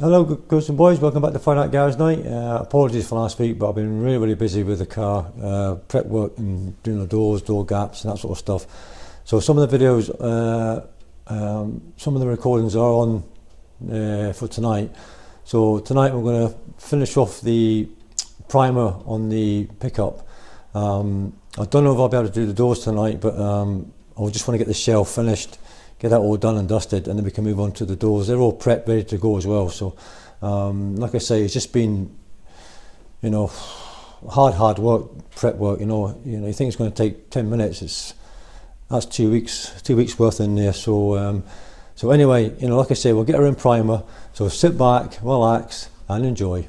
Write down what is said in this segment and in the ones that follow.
Hello, girls and boys. Welcome back to Friday Night Garage Night. Apologies for last week, but I've been really busy with the car, prep work and doing the doors, door gaps, and that sort of stuff. So some of the videos, some of the recordings are on for tonight. So tonight we're going to finish off the primer on the pickup. I don't know if I'll be able to do the doors tonight, but I just want to get the shell finished, get that all done and dusted, and then we can move on to the doors. They're all prepped, ready to go as well. So like I say, it's just been, hard work, prep work. You think it's going to take 10 minutes. That's 2 weeks worth in there. So anyway, like I say, we'll get her in primer. So sit back, relax, and enjoy.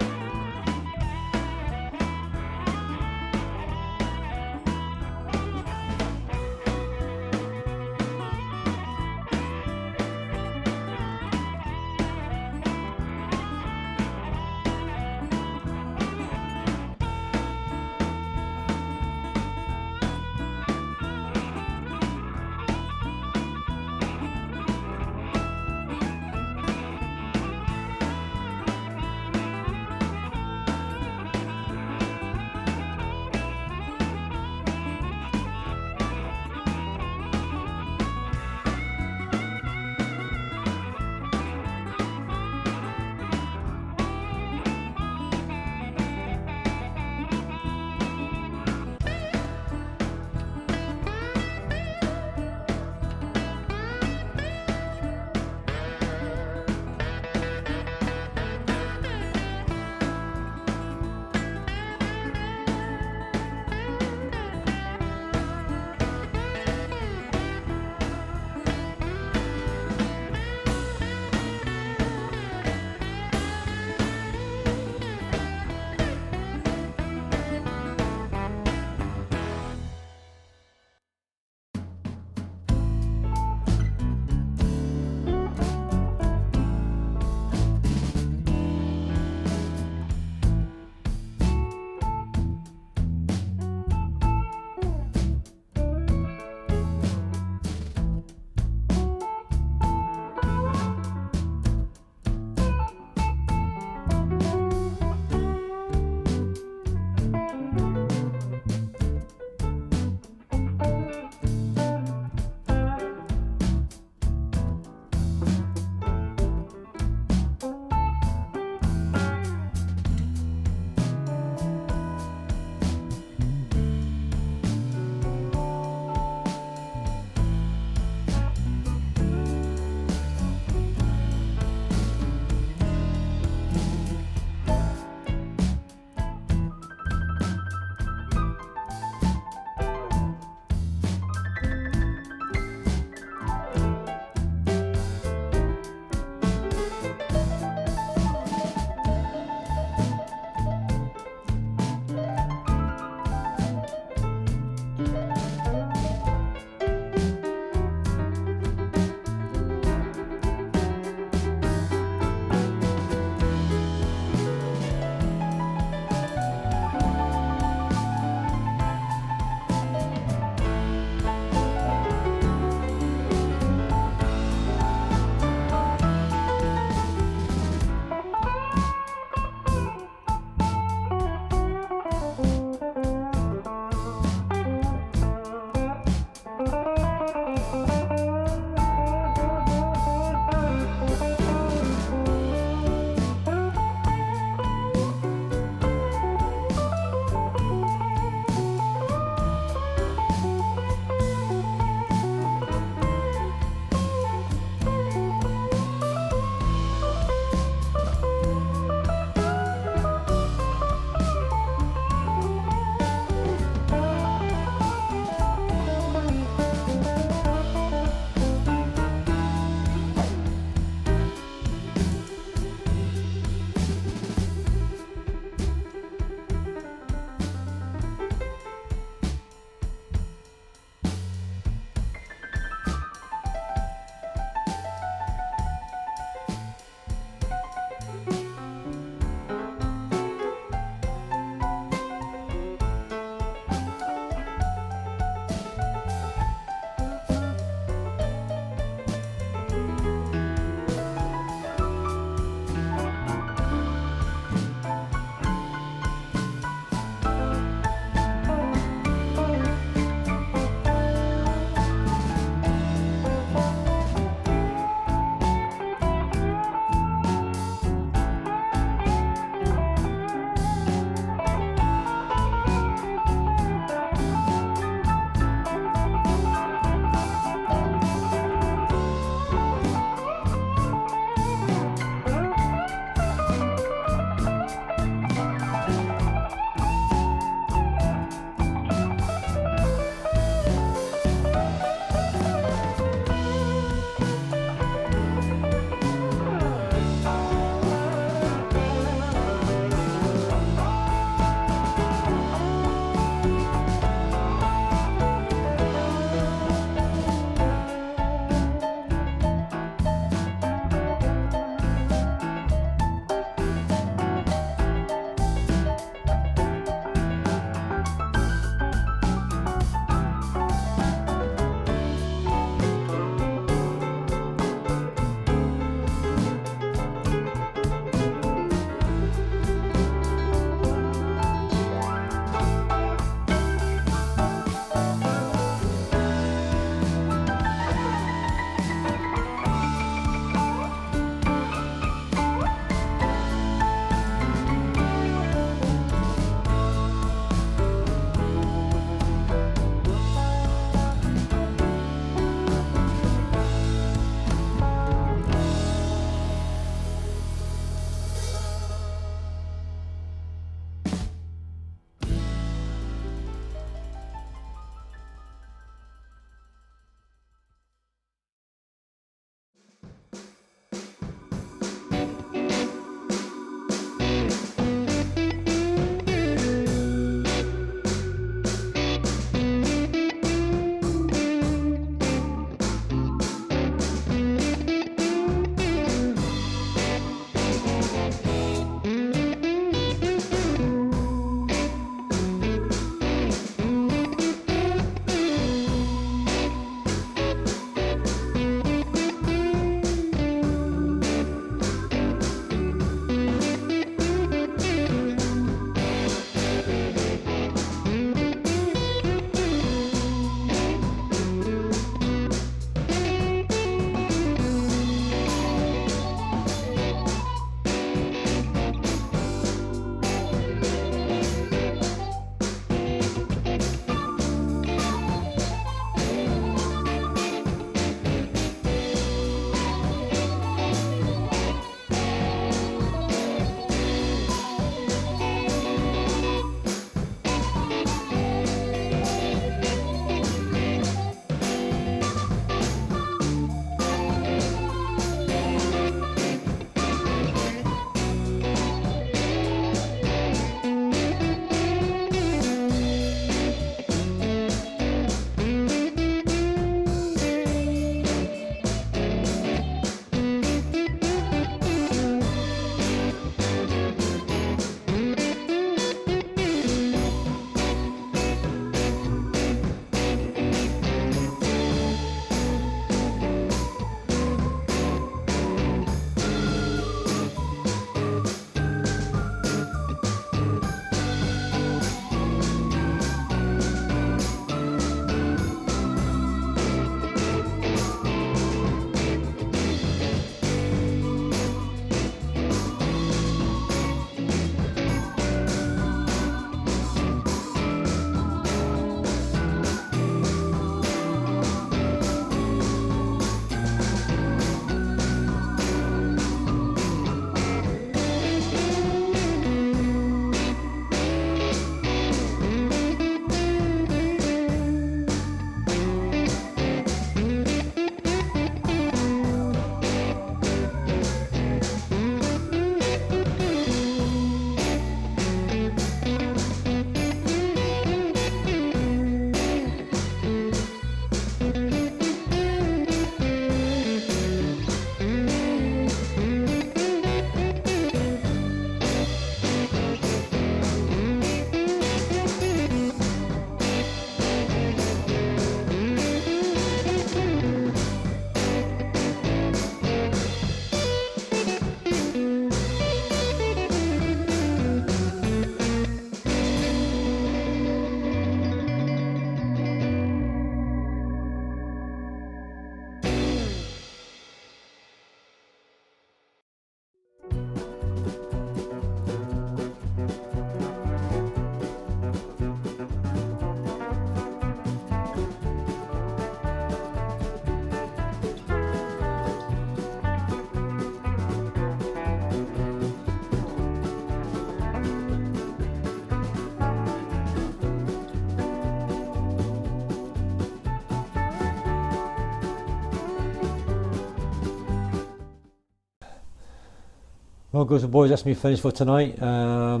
Well, goes the boys, that's me finished for tonight. Yeah,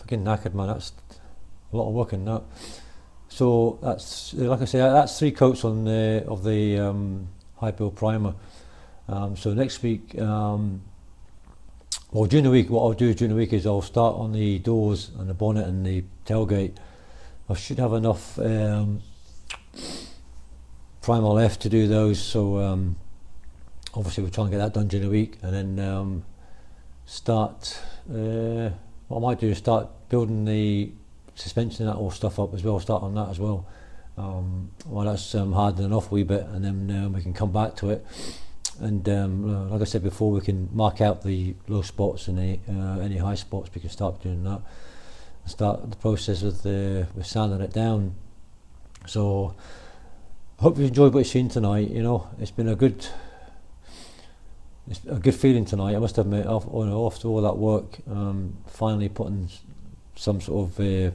fucking knackered, man. That's a lot of work in that. So that's, like I say, that's 3 coats on of the high build primer. So next week, well, during the week, what I'll do during the week is I'll start on the doors and the bonnet and the tailgate. I should have enough primer left to do those, so obviously we'll try and get that done during the week, and then start, what I might do is start building the suspension and that all stuff up as well, start on that as well. Well, that's hardening off a wee bit, and then we can come back to it. And like I said before, we can mark out the low spots and any high spots. We can start doing that. Start the process with sanding it down. So I hope you enjoyed what you've seen tonight. You know, it's been a good feeling tonight. I must admit, after all that work, finally putting some sort of you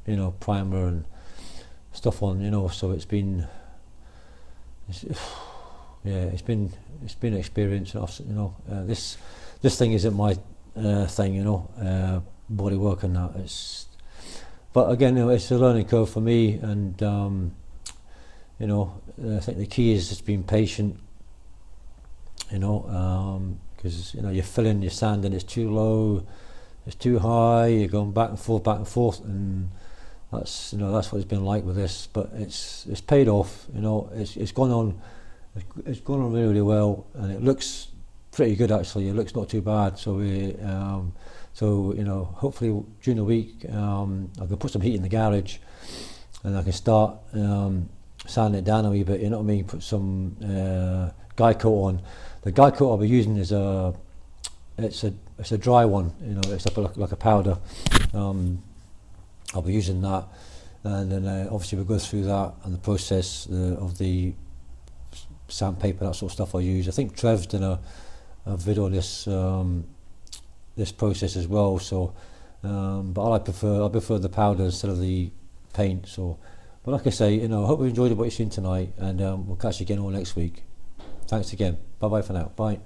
know, primer and stuff on. You know, so it's been. Yeah, it's been an experience. You know, this thing isn't my thing. You know, body work and that. But again, you know, it's a learning curve for me, and you know, I think the key is just being patient. You know, because you know, you're filling, you're sanding, it's too low, it's too high. You're going back and forth, and that's, you know, that's what it's been like with this. But it's paid off. You know, it's gone on. It's gone on really, really well, and it looks pretty good actually. It looks not too bad. So so you know, hopefully during the week I can put some heat in the garage, and I can start sanding it down a wee bit. You know what I mean? Put some guy coat on. The guy coat I'll be using is it's a dry one. You know, it's like a powder. I'll be using that, and then obviously we'll go through that and the process of the sandpaper, that sort of stuff I use. I think Trev's done a video on this this process as well. So, but I prefer the powder instead of the paint. So, but like I say, you know, I hope you enjoyed what you've seen tonight, and we'll catch you again all next week. Thanks again. Bye bye for now. Bye.